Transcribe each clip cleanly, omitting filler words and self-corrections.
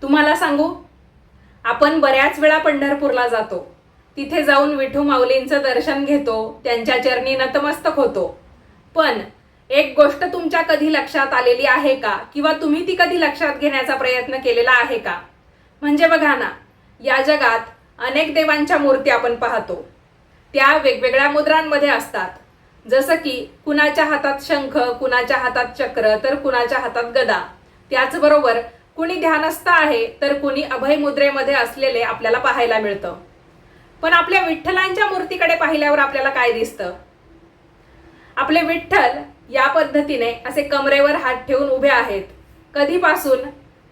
तुम्हाला सांगू, आपण बऱ्याच वेळा पंढरपूरला जातो, तिथे जाऊन विठू माऊलींचं दर्शन घेतो, त्यांच्या चरणी नतमस्तक होतो. पण एक गोष्ट तुमच्या कधी लक्षात आलेली आहे का, किंवा तुम्ही ती कधी लक्षात घेण्याचा प्रयत्न केलेला आहे का? म्हणजे बघा ना, या जगात अनेक देवांच्या मूर्ती आपण पाहतो, त्या वेगवेगळ्या मुद्रांमध्ये असतात. जसं की कुणाच्या हातात शंख, कुणाच्या हातात चक्र, तर कुणाच्या हातात गदा. त्याचबरोबर कुणी ध्यानस्थ आहे, तर कुणी अभय मुद्रेमध्ये असलेले आपल्याला पाहायला मिळतं. पण आपल्या विठ्ठलांच्या मूर्तीकडे पाहिल्यावर आपल्याला काय दिसतं? आपले विठ्ठल या पद्धतीने असे कमरेवर हात ठेवून उभे आहेत. कधीपासून?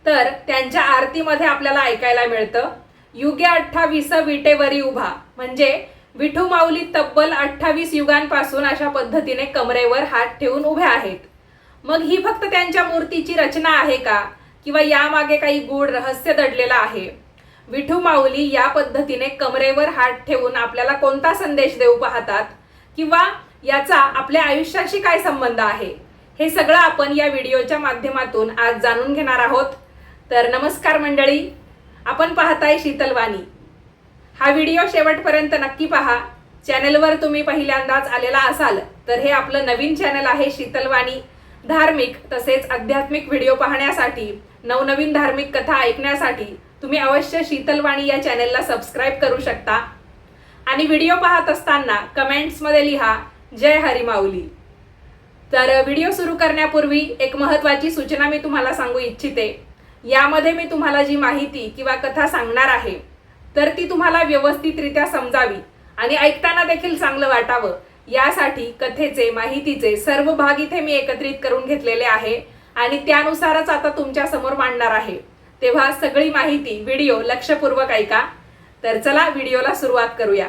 तर त्यांच्या आरतीमध्ये आपल्याला ऐकायला मिळतं, युगे 28 विटेवरी उभा. म्हणजे विठू माऊली तब्बल 28 युगांपासून अशा पद्धतीने कमरेवर हात ठेवून उभे आहेत. मग ही फक्त त्यांच्या मूर्तीची रचना आहे का, किंवा यामागे काही गूढ रहस्य दडलेलं आहे? विठू माऊली या पद्धतीने कमरेवर हात ठेवून आपल्याला कोणता संदेश देऊ पाहतात, किंवा याचा आपल्या आयुष्याशी काय संबंध आहे, हे सगळं आपण या व्हिडिओच्या माध्यमातून आज जाणून घेणार आहोत. तर नमस्कार मंडळी, आपण पाहताय शीतलवाणी. हा व्हिडिओ शेवटपर्यंत नक्की पहा. चॅनलवर तुम्ही पहिल्यांदाच आलेला असाल तर हे आपलं नवीन चॅनल आहे शीतलवाणी. धार्मिक तसेच आध्यात्मिक व्हिडिओ पाहण्यासाठी, नवनवीन धार्मिक कथा ऐकण्यासाठी तुम्ही अवश्य शीतलवाणी या चॅनलला सबस्क्राईब करू शकता. आणि व्हिडिओ पाहत असताना कमेंट्समध्ये लिहा जय हरी माऊली. तर व्हिडिओ सुरू करण्यापूर्वी एक महत्त्वाची सूचना मी तुम्हाला सांगू इच्छिते. यामध्ये मी तुम्हाला जी माहिती किंवा कथा सांगणार आहे, तर ती तुम्हाला व्यवस्थितरित्या समजावी आणि ऐकताना देखील चांगलं वाटावं, यासाठी कथेचे, माहितीचे सर्व भाग इथे मी एकत्रित करून घेतलेले आहे आणि त्यानुसारच आता तुमच्या समोर मांडणार आहे. तेव्हा सगळी माहिती व्हिडिओ लक्षपूर्वक ऐका. तर चला व्हिडिओला सुरुवात करूया.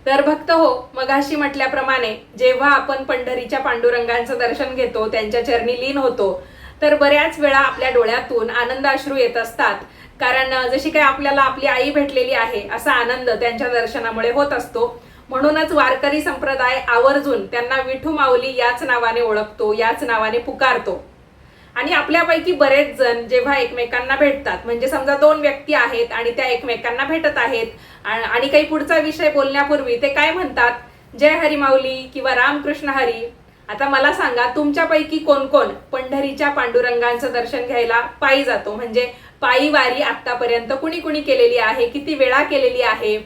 तर भक्त हो, मगाशी म्हटल्याप्रमाणे जेव्हा आपण पंढरीच्या पांडुरंगांचं दर्शन घेतो, त्यांच्या चरणी लीन होतो, तर बऱ्याच वेळा आपल्या डोळ्यातून आनंद अश्रू येत असतात. कारण जशी काही आपल्याला आपली आई भेटलेली आहे असा आनंद त्यांच्या दर्शनामुळे होत असतो. म्हणूनच वारकरी संप्रदाय आवर्जून त्यांना विठू माऊली याच नावाने ओळखतो, याच नावाने पुकारतो. आणि आपल्यापैकी बरेच जण जेव्हा एकमेकांना भेटतात, म्हणजे समजा दोन व्यक्ती आहेत आणि त्या एकमेकांना भेटत आहेत आणि काही पुढचा विषय बोलण्यापूर्वी ते काय म्हणतात, जय हरी माऊली किंवा रामकृष्ण हरी. आता मला सांगा, तुमच्यापैकी कोण कोण पंढरीच्या पांडुरंगांचं दर्शन घ्यायला पायी जातो? म्हणजे पायी वारी आतापर्यंत कुणी कुणी केलेली आहे, किती वेळा केलेली आहे?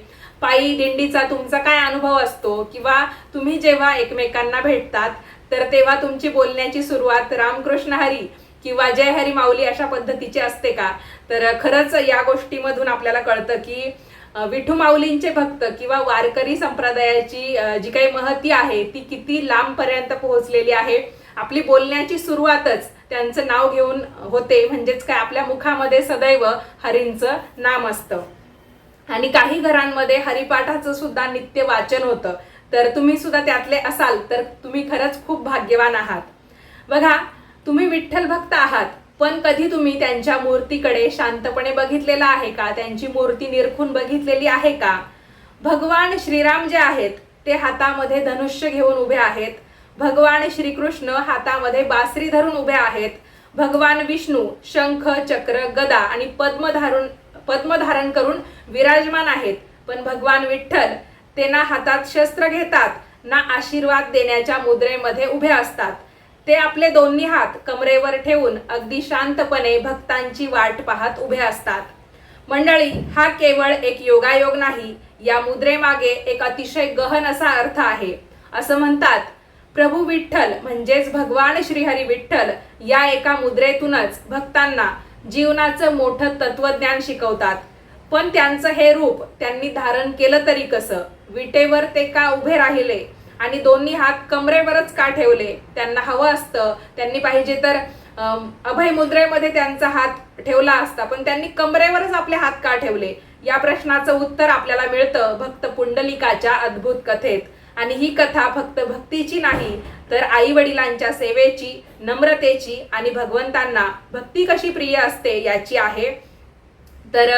पायी दिंडीचा तुमचा काय अनुभव असतो? किंवा तुम्ही जेव्हा एकमेकांना भेटतात तर तेव्हा तुमची बोलण्याची सुरुवात रामकृष्ण हरी किंवा जय हरी माऊली अशा पद्धतीची असते का? तर खरंच या गोष्टीमधून आपल्याला कळतं की विठू माऊलींचे भक्त किंवा वारकरी संप्रदायाची जी काही महती आहे ती किती लांबपर्यंत पोहोचलेली आहे. आपली बोलण्याची सुरुवातच त्यांचं नाव घेऊन होते. म्हणजेच काय, आपल्या मुखामध्ये सदैव हरींचं नाम असतं. आणि काही घरांमध्ये हरिपाठाचं सुद्धा नित्य वाचन होतं. तर तुम्ही सुद्धा त्यातले असाल तर तुम्ही खरंच खूप भाग्यवान आहात. बघा, तुम्ही विठ्ठल भक्त आहात, पण कधी तुम्ही त्यांच्या मूर्तीकडे शांतपणे बघितलेलं आहे का? त्यांची मूर्ती निरखून बघितलेली आहे का? भगवान श्रीराम जे आहेत ते हातामध्ये धनुष्य घेऊन उभे आहेत. भगवान श्रीकृष्ण हातामध्ये बासरी धरून उभे आहेत. भगवान विष्णू शंख, चक्र, गदा आणि पद्म धारण करून विराजमान आहेत. पण भगवान विठ्ठल ते ना हातात शस्त्र घेतात, ना आशीर्वाद देण्याच्या मुद्रेमध्ये उभे असतात. ते आपले दोन्ही हात कमरेवर ठेवून अगदी शांतपणे भक्तांची वाट पाहत उभे असतात. मंडळी, हा केवळ एक योगायोग नाही, या मुद्रेमागे एक अतिशय गहन असा अर्थ आहे. असं म्हणतात, प्रभू विठ्ठल म्हणजेच भगवान श्रीहरी विठ्ठल या एका मुद्रेतूनच भक्तांना जीवनाचं मोठं तत्वज्ञान शिकवतात. पण त्यांचं हे रूप त्यांनी धारण केलं तरी कसं? विटेवर ते का उभे राहिले आणि दोन्ही हात कमरेवरच का ठेवले? त्यांना हवं असतं, त्यांनी पाहिजे तर अभय मुद्रेमध्ये त्यांचा हात ठेवला असता, पण त्यांनी कमरेवरच आपले हात का ठेवले? या प्रश्नाचं उत्तर आपल्याला मिळतं भक्त पुंडलिकाच्या अद्भुत कथेत. आणि ही कथा फक्त भक्तीची नाही, तर आई वडिलांच्या सेवेची, नम्रतेची आणि भगवंतांना भक्ती कशी प्रिय असते याची आहे. तर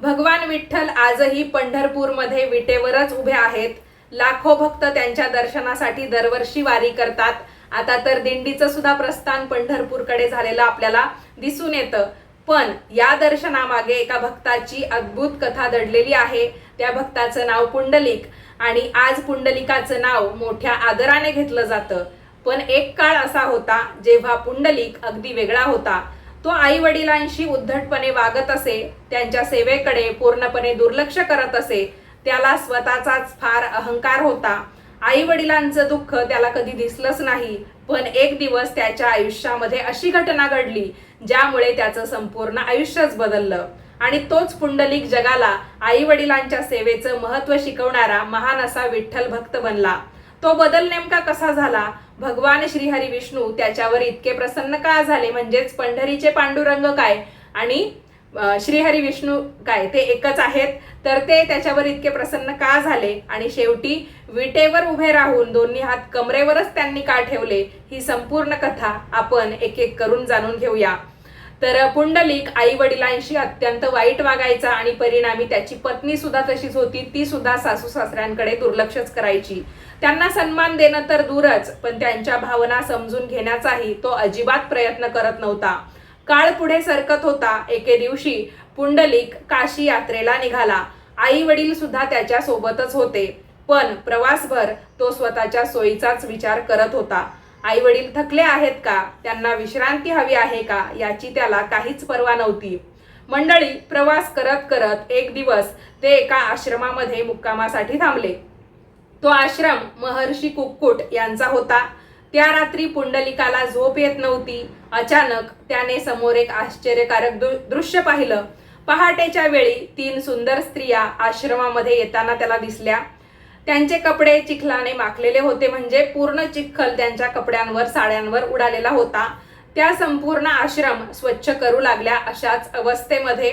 भगवान विठ्ठल आजही पंढरपूरमध्ये विटेवरच उभे आहेत. लाखो भक्त त्यांच्या दर्शनासाठी दरवर्षी वारी करतात. आता तर दिंडीचं सुद्धा प्रस्थान पंढरपूरकडे झालेलं आपल्याला दिसून येतं. पण या दर्शनामागे एका भक्ताची अद्भुत कथा दडलेली आहे. त्या भक्ताचं नाव पुंडलिक आणि आज पुंडलिकाचं नाव मोठ्या आदराने घेतलं जातं. पण एक काळ असा होता जेव्हा पुंडलिक अगदी वेगळा होता. तो आई वडिलांशी उद्धटपणे वागत असे, त्यांच्या सेवेकडे पूर्णपणे दुर्लक्ष करत असे. त्याला स्वतःचाच फार अहंकार होता. आई वडिलांचं दुःख त्याला कधी दिसलंच नाही. पण एक दिवस त्याच्या आयुष्यामध्ये अशी घटना घडली ज्यामुळे त्याचं संपूर्ण आयुष्यच बदललं. आणि तोच पुंडलिक जगाला आई वडिलांच्या सेवेचं महत्त्व शिकवणारा महान असा विठ्ठल भक्त बनला. तो बदल नेमका कसा झाला? भगवान श्रीहरी विष्णू त्याच्यावर इतके प्रसन्न का झाले? म्हणजेच पंढरीचे पांडुरंग काय आणि श्रीहरी विष्णू काय ते एकच आहेत, तर ते त्याच्यावर इतके प्रसन्न का झाले? आणि शेवटी विटेवर उभे राहून दोन्ही हात कमरेवरच त्यांनी का ठेवले? ही संपूर्ण कथा आपण एक एक करून जाणून घेऊया. तर पुंडलिक आई वडिलांशी अत्यंत वाईट वागायचा आणि परिणामी त्याची पत्नी सुद्धा तशीच होती. ती सुद्धा सासू सासऱ्यांकडे दुर्लक्षच करायची. त्यांना सन्मान देणं तर दूरच, पण त्यांच्या भावना समजून घेण्याचाही तो अजिबात प्रयत्न करत नव्हता. काळ पुढे सरकत होता. एके दिवशी पुंडलिक काशी यात्रेला निघाला. आई वडील सुद्धा त्याच्या सोबतच होते. पण प्रवासभर तो स्वतःच्या सोयीचाच विचार करत होता. आई वडील थकले आहेत का, त्यांना विश्रांती हवी आहे का, याची त्याला काहीच पर्वा नव्हती. मंडळी, प्रवास करत करत एक दिवस ते एका आश्रमामध्ये मुक्कामासाठी थांबले. तो आश्रम महर्षी कुक्कुट यांचा होता. त्या रात्री पुंडलिकाला झोप येत नव्हती. अचानक त्याने समोर एक आश्चर्यकारक दृश्य पाहिलं. पहाटेच्या वेळी 3 सुंदर स्त्रिया आश्रमामध्ये येताना त्याला दिसल्या. त्यांचे कपडे चिखलाने माखलेले होते, म्हणजे पूर्ण चिखल त्यांच्या कपड्यांवर साड्यांवर उडालेला होता. त्या संपूर्ण आश्रम स्वच्छ करू लागल्या. अशाच अवस्थेमध्ये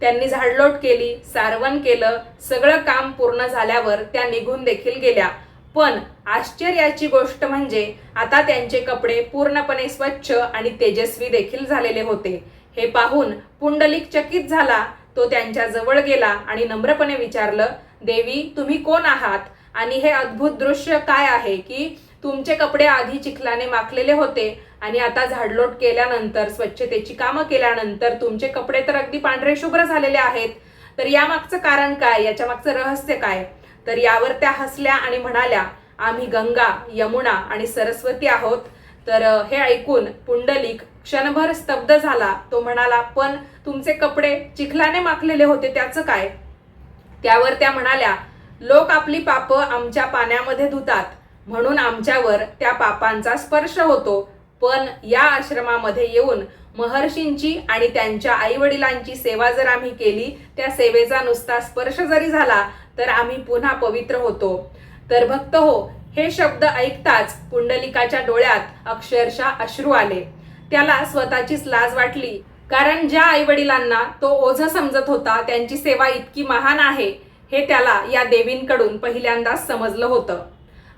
त्यांनी झाडलोट केली, सारवण केलं. सगळं काम पूर्ण झाल्यावर त्या निघून देखील गेल्या. पण आश्चर्याची गोष्ट म्हणजे आता त्यांचे कपडे पूर्णपणे स्वच्छ आणि तेजस्वी देखील झालेले होते. हे पाहून पुंडलिक चकित झाला. तो त्यांच्या जवळ गेला आणि नम्रपणे विचारलं, देवी, तुम्ही कोण आहात आणि हे अद्भुत दृश्य काय आहे की तुमचे कपडे आधी चिखलाने माखलेले होते आणि आता झाडलोट केल्यानंतर, स्वच्छतेची कामं केल्यानंतर तुमचे कपडे तर अगदी पांढरे शुभ्र झालेले आहेत. तर यामागचं कारण काय, याच्या मागचं रहस्य काय? तर यावर त्या हसल्या आणि म्हणाल्या, आम्ही गंगा, यमुना आणि सरस्वती आहोत. तर हे ऐकून पुंडलिक क्षणभर स्तब्ध झाला. तो म्हणाला, पण तुमचे कपडे चिखलाने माखलेले होते, त्याचं काय? त्यावर त्या म्हणाल्या, लोक आपली पापं आमच्या पाण्यामध्ये धुतात म्हणून आमच्यावर त्या पापांचा स्पर्श होतो. पण या आश्रमामध्ये येऊन महर्षींची आणि त्यांच्या आई वडिलांची सेवा जर आम्ही केली, त्या सेवेचा नुसता स्पर्श जरी झाला तर आम्ही पुन्हा पवित्र होतो. तर भक्त हो, हे शब्द ऐकताच पुंडलिकाच्या डोळ्यात अक्षरशः अश्रू आले. त्याला स्वतःचीच लाज वाटली, कारण ज्या आई वडिलांना तो ओझं समजत होता त्यांची सेवा इतकी महान आहे हे त्याला या देवींकडून पहिल्यांदाच समजलं होतं.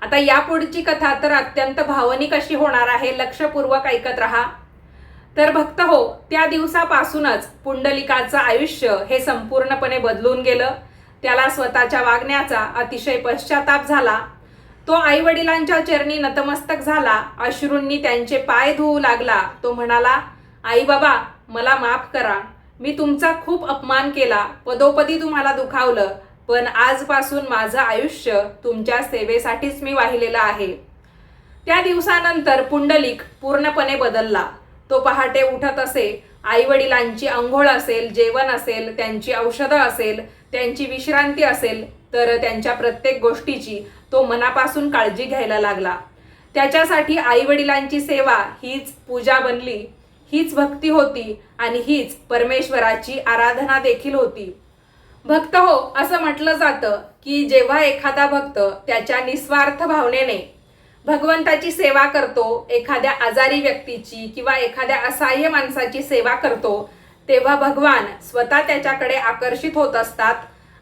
आता या पुढची कथा तर अत्यंत भावनिक अशी होणार आहे, लक्षपूर्वक ऐकत राहा. तर भक्त हो, त्या दिवसापासूनच पुंडलिकाचं आयुष्य हे संपूर्णपणे बदलून गेलं. त्याला स्वतःच्या वागण्याचा अतिशय पश्चाताप झाला. तो आई वडिलांच्या चरणी नतमस्तक झाला. अश्रूंनी त्यांचे पाय धुवू लागला. तो म्हणाला, आई बाबा, मला माफ करा. मी तुमचा खूप अपमान केला, पदोपदी तुम्हाला दुखावलं, पण आजपासून माझं आयुष्य तुमच्या सेवेसाठीच मी वाहिलेलं आहे. त्या दिवसानंतर पुंडलिक पूर्णपणे बदलला. तो पहाटे उठत असे. आई वडिलांची अंघोळ असेल, जेवण असेल, त्यांची औषधं असेल, त्यांची विश्रांती असेल, तर त्यांच्या प्रत्येक गोष्टीची तो मनापासून काळजी घ्यायला लागला. त्याच्यासाठी आई वडिलांची सेवा हीच पूजा बनली, हीच भक्ती होती आणि हीच परमेश्वराची आराधना देखील होती. भक्त हो, असं म्हटलं जातं की जेव्हा एखादा भक्त त्याच्या निस्वार्थ भावनेने भगवंताची सेवा करतो, एखाद्या आजारी व्यक्तीची किंवा एखाद्या असहाय्य माणसाची सेवा करतो, तेव्हा भगवान स्वतः त्याच्याकडे आकर्षित होत असतात.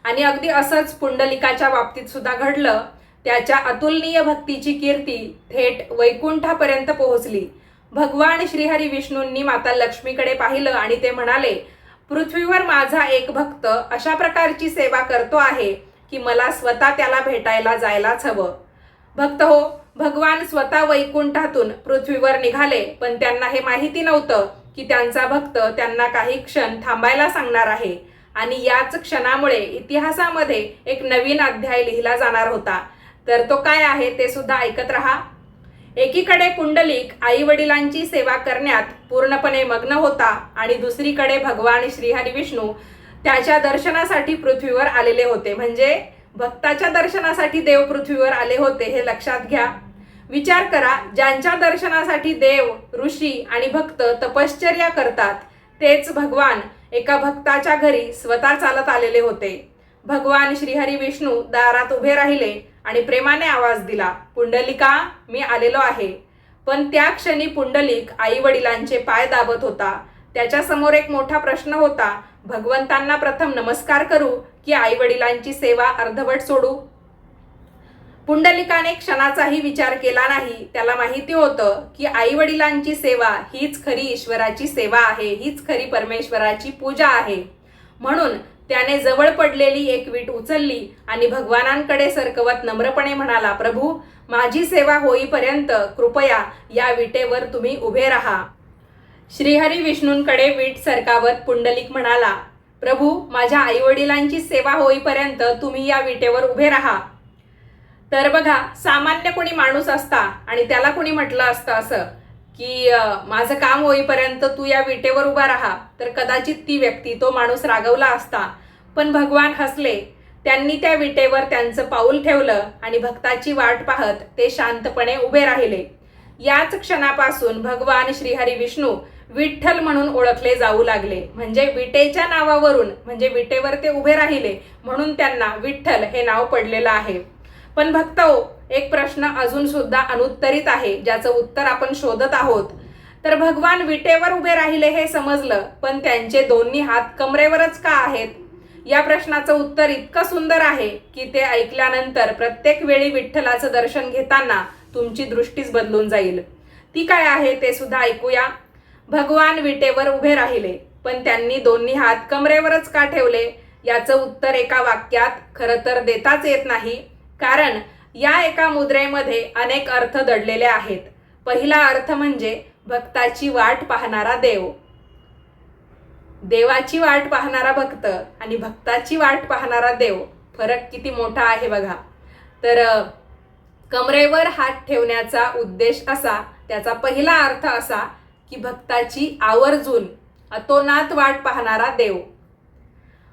आणि अगदी असंच पुंडलिकाच्या बाबतीत सुद्धा घडलं. त्याच्या अतुलनीय भक्तीची कीर्ती थेट वैकुंठापर्यंत पोहोचली. भगवान श्रीहरी विष्णूंनी माता लक्ष्मीकडे पाहिलं आणि ते म्हणाले, पृथ्वीवर माझा एक भक्त अशा प्रकारची सेवा करतो आहे की मला स्वतः त्याला भेटायला जायलाच हवं. भक्त हो, भगवान स्वतः वैकुंठातून पृथ्वीवर निघाले, पण त्यांना हे माहिती नव्हतं की त्यांचा भक्त त्यांना काही क्षण थांबायला सांगणार आहे आणि याच क्षणामुळे इतिहासामध्ये एक नवीन अध्याय लिहिला जाणार होता. तर तो काय आहे ते सुद्धा ऐकत रहा. एकीकडे पुंडलिक आई वडिलांची सेवा करण्यात पूर्णपणे मग्न होता आणि दुसरीकडे भगवान श्रीहरी विष्णू त्याच्या दर्शनासाठी पृथ्वीवर आलेले होते. म्हणजे भक्ताच्या दर्शनासाठी देव पृथ्वीवर आले होते हे लक्षात घ्या. विचार करा, ज्यांच्या दर्शनासाठी देव, ऋषी आणि भक्त तपश्चर्या करतात तेच भगवान एका भक्ताच्या घरी स्वतः चालत आलेले होते. भगवान श्रीहरी विष्णू दारात उभे राहिले आणि प्रेमाने आवाज दिला, पुंडलिका, मी आलेलो आहे. पण त्या क्षणी पुंडलिक आई वडिलांचे पाय दाबत होता. त्याच्या समोर एक मोठा प्रश्न होता, भगवंतांना प्रथम नमस्कार करू की आई वडिलांची सेवा अर्धवट सोडू? पुंडलिकाने क्षणाचाही विचार केला नाही. त्याला माहिती होतं की आई वडिलांची सेवा हीच खरी ईश्वराची सेवा आहे, हीच खरी परमेश्वराची पूजा आहे. म्हणून त्याने जवळ पडलेली एक वीट उचलली आणि भगवानांकडे सरकवत नम्रपणे म्हणाला, प्रभू, माझी सेवा होईपर्यंत कृपया या विटेवर तुम्ही उभे राहा. श्रीहरी विष्णूंकडे वीट सरकावत पुंडलिक म्हणाला, प्रभू, माझ्या आई वडिलांची सेवा होईपर्यंत तुम्ही या विटेवर उभे राहा. तर बघा, सामान्य कोणी माणूस असता आणि त्याला कोणी म्हटलं असतं असं की माझं काम होईपर्यंत तू या विटेवर उभा राहा, तर कदाचित ती व्यक्ती, तो माणूस रागवला असता. पण भगवान हसले. त्यांनी त्या विटेवर त्यांचं पाऊल ठेवलं आणि भक्ताची वाट पाहत ते शांतपणे उभे राहिले. याच क्षणापासून भगवान श्रीहरी विष्णू विठ्ठल म्हणून ओळखले जाऊ लागले. म्हणजे विटेच्या नावावरून, म्हणजे विटेवर ते उभे राहिले म्हणून त्यांना विठ्ठल हे नाव पडलेलं आहे. पण भक्तो, एक प्रश्न अजून सुद्धा अनुत्तरित आहे, ज्याचं उत्तर आपण शोधत आहोत. तर भगवान विटेवर उभे राहिले हे समजलं, पण त्यांचे दोन्ही हात कमरेवरच का आहेत? या प्रश्नाचं उत्तर इतकं सुंदर आहे की ते ऐकल्यानंतर प्रत्येक वेळी विठ्ठलाचं दर्शन घेताना तुमची दृष्टीच बदलून जाईल. ती काय आहे ते सुद्धा ऐकूया. भगवान विटेवर उभे राहिले, पण त्यांनी दोन्ही हात कमरेवरच का ठेवले? याचं उत्तर एका वाक्यात खरं तर देताच येत नाही, कारण या एका मुद्रेमध्ये अनेक अर्थ दडलेले आहेत. पहिला अर्थ म्हणजे भक्ताची वाट पाहणारा देव. देवाची वाट पाहणारा भक्त आणि भक्ताची वाट पाहणारा देव, फरक किती मोठा आहे बघा. तर कमरेवर हात ठेवण्याचा उद्देश असा, त्याचा पहिला अर्थ असा की भक्ताची आवर्जून अतोनात वाट पाहणारा देव.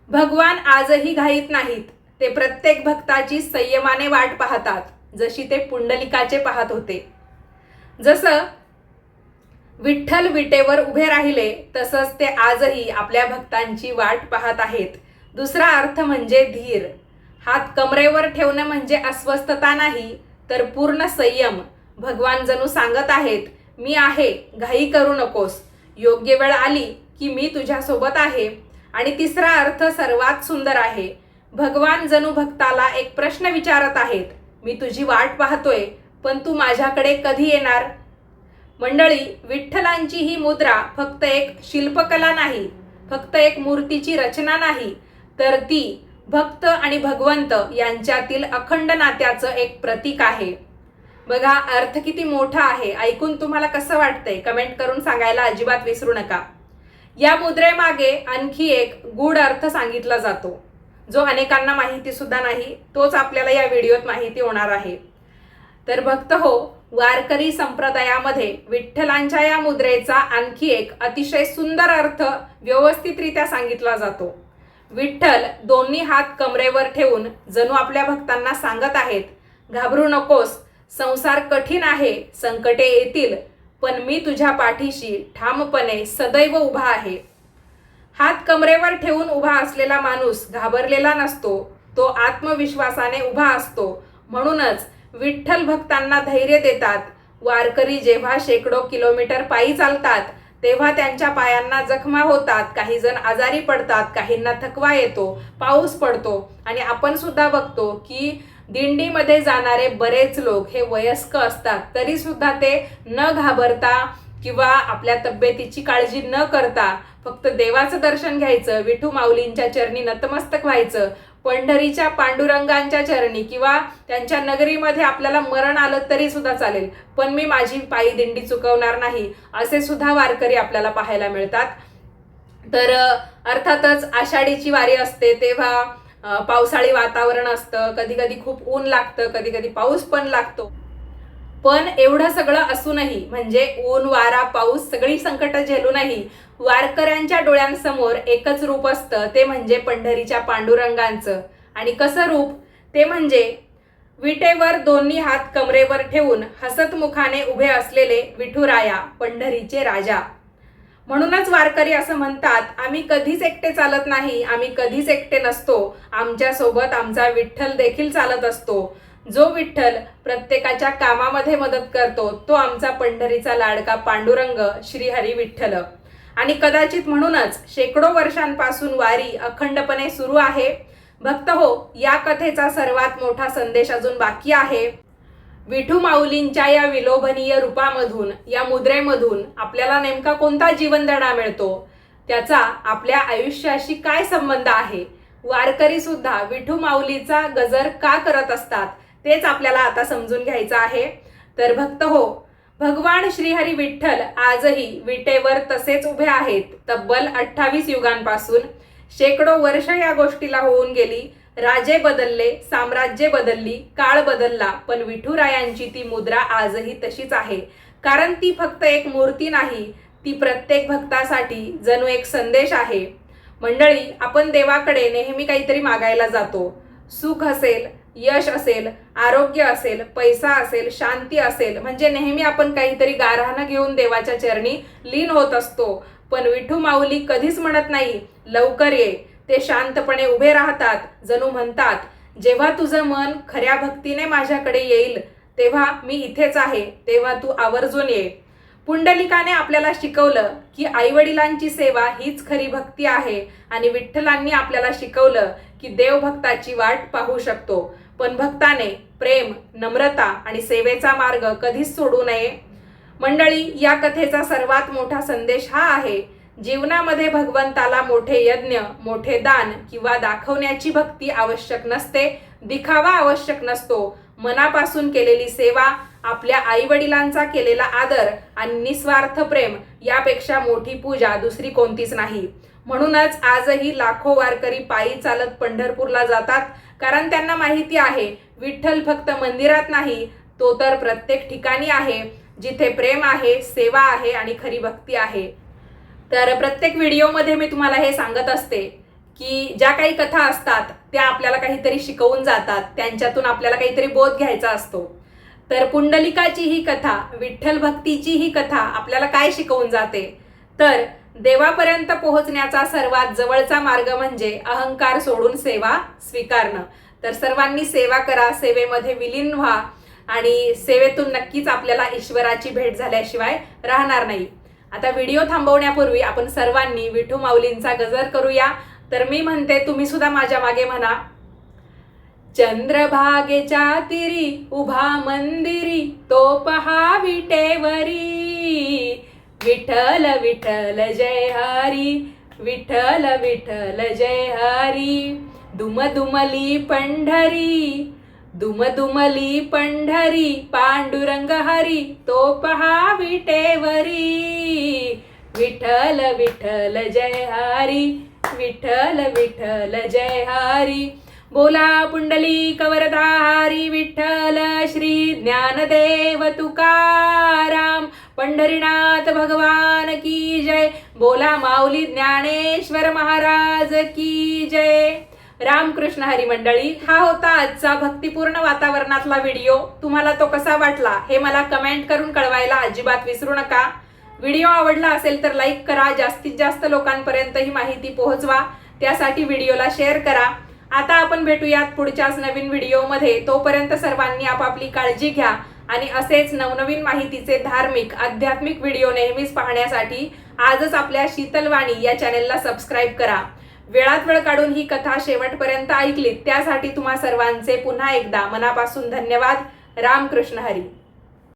भगवान आजही घाईत नाहीत. ते प्रत्येक भक्ताची संयमाने वाट पाहतात, जशी ते पुंडलिकाचे पाहत होते. जसं विठ्ठल विटेवर उभे राहिले तसंच ते आजही आपल्या भक्तांची वाट पाहत आहेत. दुसरा अर्थ म्हणजे धीर. हात कमरेवर ठेवणं म्हणजे अस्वस्थता नाही, तर पूर्ण संयम. भगवान जणू सांगत आहेत, मी आहे, घाई करू नकोस, योग्य वेळ आली की मी तुझ्यासोबत आहे. आणि तिसरा अर्थ सर्वात सुंदर आहे. भगवान जणू भक्ताला एक प्रश्न विचारत आहेत, मी तुझी वाट पाहतोय, पण तू माझ्याकडे कधी येणार? मंडळी, विठ्ठलांची ही मुद्रा फक्त एक शिल्पकला नाही, फक्त एक मूर्तीची रचना नाही, तर ती भक्त आणि भगवंत यांच्यातील अखंड नात्याचं एक प्रतीक आहे. बघा, अर्थ किती मोठा आहे. ऐकून तुम्हाला कसं वाटतंय कमेंट करून सांगायला अजिबात विसरू नका. या मुद्रेमागे आणखी एक गूढ अर्थ सांगितला जातो, जो अनेकांना माहिती सुद्धा नाही. तोच आपल्याला या व्हिडिओत माहिती होणार आहे. तर भक्त हो, वारकरी संप्रदायामध्ये विठ्ठलांच्या या मुद्रेचा आणखी एक अतिशय सुंदर अर्थ व्यवस्थितरित्या सांगितला जातो. विठ्ठल दोन्ही हात कमरेवर ठेवून जणू आपल्या भक्तांना सांगत आहेत, घाबरू नकोस, संसार कठीण आहे, संकटे येतील, पण मी तुझ्या पाठीशी ठामपणे सदैव उभा आहे. हात कमरेवर ठेवून उभा असलेला माणूस घाबरलेला नसतो, तो आत्मविश्वासाने उभा असतो. म्हणूनच विठ्ठल भक्तांना धैर्य देतात. वारकरी जेव्हा शेकडो किलोमीटर पायी चालतात तेव्हा त्यांच्या पायांना जखमा होतात, काही जण आजारी पडतात, काहींना थकवा येतो, पाऊस पडतो. आणि आपण सुद्धा बघतो की दिंडीमध्ये जाणारे बरेच लोक हे वयस्क असतात, तरी सुद्धा ते न घाबरता किंवा आपल्या तब्येतीची काळजी न करता फक्त देवाचं दर्शन घ्यायचं, विठू माऊलींच्या चरणी नतमस्तक व्हायचं, पंढरीच्या पांडुरंगांच्या चरणी किंवा त्यांच्या नगरीमध्ये आपल्याला मरण आलं तरी सुद्धा चालेल, पण मी माझी पायी दिंडी चुकवणार नाही, असे सुद्धा वारकरी आपल्याला पाहायला मिळतात. तर अर्थातच आषाढीची वारी असते तेव्हा पावसाळी वातावरण असतं, कधी कधी खूप ऊन लागतं, कधी कधी पाऊस पण लागतो. पण एवढं सगळं असूनही, म्हणजे ऊन वारा पाऊस सगळी संकट झेलूनही वारकऱ्यांच्या डोळ्यांसमोर एकच रूप असतं, ते म्हणजे पंढरीच्या पांडुरंगांचं. आणि कसं रूप? ते म्हणजे विटेवर दोन्ही हात कमरेवर ठेवून हसत मुखाने उभे असलेले विठुराया, पंढरीचे राजा. म्हणूनच वारकरी असं म्हणतात, आम्ही कधीच एकटे चालत नाही, आम्ही कधीच एकटे नसतो, आमच्या सोबत आमचा विठ्ठल देखील चालत असतो. जो विठ्ठल प्रत्येकाच्या कामामध्ये मदत करतो तो आमचा पंढरीचा लाडका पांडुरंग श्रीहरी विठ्ठल. आणि कदाचित म्हणूनच शेकडो वर्षांपासून वारी अखंडपणे सुरू आहे. भक्त हो, या कथेचा सर्वात मोठा संदेश अजून बाकी आहे. विठू माऊलींच्या या विलोभनीय रूपामधून, या मुद्रेमधून आपल्याला नेमका कोणता जीवनधडा मिळतो, त्याचा आपल्या आयुष्याशी काय संबंध आहे, वारकरी सुद्धा विठू माऊलीचा गजर का करत असतात, तेच आपल्याला आता समजून घ्यायचं आहे. तर भक्त हो, भगवान श्रीहरी विठ्ठल आजही विटेवर तसेच उभे आहेत. तब्बल 28 युगांपासून. शेकडो वर्ष या गोष्टीला होऊन गेली. राजे बदलले, साम्राज्ये बदलली, काळ बदलला, पण विठुरायांची ती मुद्रा आजही तशीच आहे. कारण ती फक्त एक मूर्ती नाही, ती प्रत्येक भक्तासाठी जणू एक संदेश आहे. मंडळी, आपण देवाकडे नेहमी काहीतरी मागायला जातो. सुख असेल, यश असेल, आरोग्य असेल, पैसा असेल, शांती असेल, म्हणजे नेहमी आपण काहीतरी गाऱ्हाणं घेऊन देवाच्या चरणी लीन होत असतो. पण विठू माऊली कधीच म्हणत नाही लवकर ये. ते शांतपणे उभे राहतात, जणू म्हणतात, जेव्हा तुझं मन खऱ्या भक्तीने माझ्याकडे येईल तेव्हा मी इथेच आहे, तेव्हा तू आवर्जून ये. पुंडलिकाने आपल्याला शिकवलं की आईवडिलांची सेवा हीच खरी भक्ती आहे, आणि विठ्ठलांनी आपल्याला शिकवलं की देवभक्ताची वाट पाहू शकतो. पण भक्ताने प्रेम, नम्रता आणि सेवेचा मार्ग कधीच सोडू नये. मंडळी, या कथेचा सर्वात मोठा संदेश हा आहे, जीवनामध्ये भगवंताला मोठे यज्ञ, मोठे दान किंवा दाखवण्याची भक्ती आवश्यक नसते, दिखावा आवश्यक नसतो. मनापासून केलेली सेवा, आपल्या आई वडिलांचा केलेला आदर आणि निस्वार्थ प्रेम यापेक्षा मोठी पूजा दुसरी कोणतीच नाही. म्हणूनच आजही लाखो वारकरी पायी चालत पंढरपूरला जातात, कारण त्यांना माहिती आहे विठ्ठल फक्त मंदिरात नाही, तो तर प्रत्येक ठिकाणी आहे, जिथे प्रेम आहे, सेवा आहे आणि खरी भक्ती आहे. तर प्रत्येक व्हिडिओमध्ये मी तुम्हाला हे सांगत असते की ज्या काही कथा असतात त्या आपल्याला काहीतरी शिकवून जातात, त्यांच्यातून आपल्याला काहीतरी बोध घ्यायचा असतो. तर पुंडलिकाची ही कथा, विठ्ठल भक्तीची ही कथा आपल्याला काय शिकवून जाते? तर देवापर्यंत पोहोचण्याचा सर्वात जवळचा मार्ग म्हणजे अहंकार सोडून सेवा स्वीकारणं. तर सर्वांनी सेवा करा, सेवेमध्ये विलीन व्हा, आणि सेवेतून नक्कीच आपल्याला ईश्वराची भेट झाल्याशिवाय राहणार नाही. आता व्हिडिओ थांबवण्यापूर्वी आपण सर्वांनी विठू माऊलींचा गजर करूया. तर मी म्हणते, तुम्ही सुद्धा माझ्या मागे म्हणा. चंद्रभागेच्या तिरी उभा मंदिरी, तो पहा विटेवरी, विठ्ठल विठ्ठल जय हरी, विठ्ठल विठ्ठल जय हरी. दुमदुमली पंढरी, दुमदुमली पंढरी, पांडुरंग हरी, तो पहा विटेवरी, विठ्ठल विठ्ठल जय हरी, विठ्ठल विठ्ठल जय हरी. बोला पुंडलिक वरदा हरी विठ्ठल श्री ज्ञानदेव तुकाराम, पंढरीनाथ भगवान की जय. बोला माऊली ज्ञानेश्वर महाराज की जय. रामकृष्ण हरी. मंडळी, हा होता आजचा भक्तिपूर्ण वातावरणातला व्हिडिओ. तुम्हाला तो कसा वाटला हे मला कमेंट करून कळवायला अजिबात विसरू नका. व्हिडिओ आवडला असेल तर लाईक करा, जास्तीत जास्त लोकांपर्यंत ही माहिती पोहोचवा, त्यासाठी व्हिडिओला शेअर करा. आता आपण भेटूयात पुढच्याच नवीन व्हिडिओमध्ये. तोपर्यंत सर्वांनी आपापली काळजी घ्या, आणि असेच नवनवीन माहितीचे धार्मिक, आध्यात्मिक व्हिडिओ नेहमीच पाहण्यासाठी आजच आपल्या शीतलवाणी या चॅनेलला सबस्क्राईब करा. वेळात वेळ काढून ही कथा शेवटपर्यंत ऐकलीत त्यासाठी तुम्हा सर्वांचे पुन्हा एकदा मनापासून धन्यवाद. रामकृष्ण हरी.